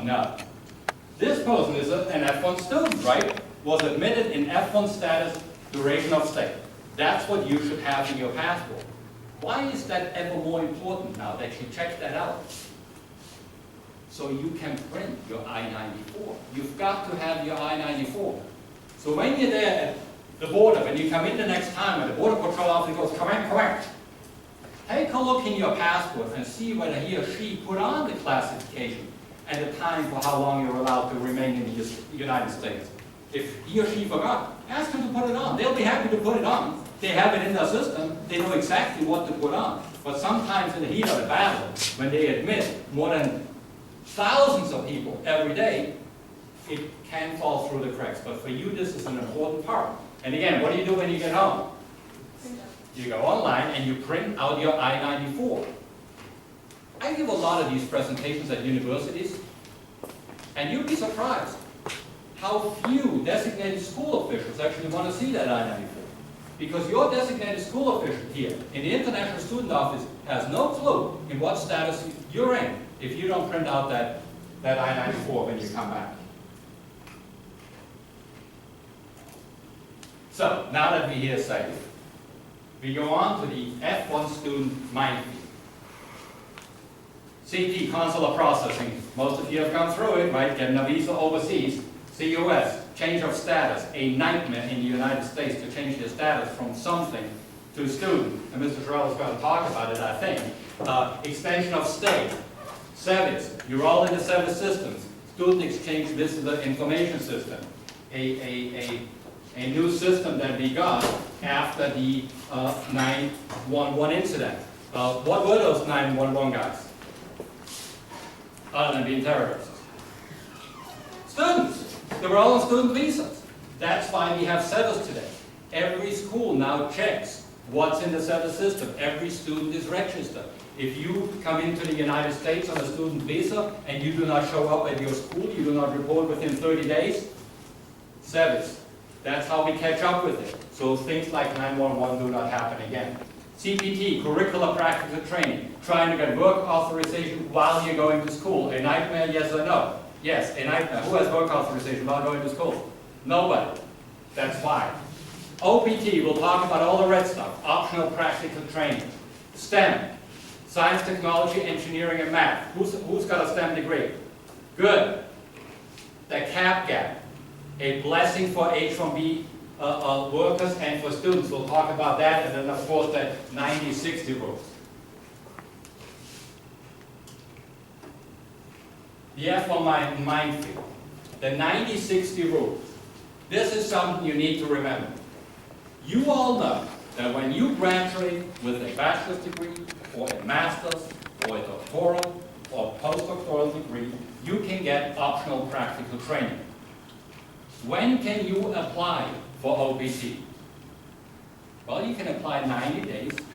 don't know. This person is an F1 student, right? Was admitted in F1 status, duration of stay. That's what you should have in your passport. Why is that ever more important now that you check that out? So you can print your I-94. You've got to have your I-94. So when you're there at the border, when you come in the next time and the border patrol officer goes, correct. Take a look in your passport and see whether he or she put on the classification and the time for how long you're allowed to remain in the United States. If he or she forgot, ask them to put it on. They'll be happy to put it on. They have it in their system. They know exactly what to put on. But sometimes in the heat of the battle, when they admit more than thousands of people every day, it can fall through the cracks. But for you, this is an important part. And again, what do you do when you get home? You go online and you print out your I-94. I give a lot of these presentations at universities, and you'd be surprised how few designated school officials actually want to see that I-94. Because your designated school official here in the International Student Office has no clue in what status you're in if you don't print out that I-94 when you come back. So, now that we're here safe, we go on to the F1 student minefield. CP, consular processing. Most of you have gone through it, right? Getting a visa overseas. CUS, change of status. A nightmare in the United States to change your status from something to student. And Mr. Terrell is going to talk about it, I think. Extension of stay. SEVIS, you're all in the SEVIS systems. Student exchange visitor information system. A new system that we got after the 9/11 incident. What were those 9/11 guys? Other than being terrorists. Students. They were all on student visas. That's why we have SEVIS today. Every school now checks what's in the SEVIS system. Every student is registered. If you come into the United States on a student visa and you do not show up at your school, you do not report within 30 days, SEVIS. That's how we catch up with it. So things like 911 do not happen again. CPT, curricular practical training. Trying to get work authorization while you're going to school. A nightmare, yes or no? Yes, a nightmare. Who has work authorization while going to school? Nobody. That's why. OPT, we'll talk about all the red stuff. Optional practical training. STEM, science, technology, engineering, and math. Who's got a STEM degree? Good. The cap gap. A blessing for H1B workers and for students. We'll talk about that, and then of course that 90-60 rule. The F1 minefield. The 90-60 rule. This is something you need to remember. You all know that when you graduate with a bachelor's degree, or a master's, or a doctoral, or postdoctoral degree, you can get optional practical training. When can you apply for OPT? Well, you can apply 90 days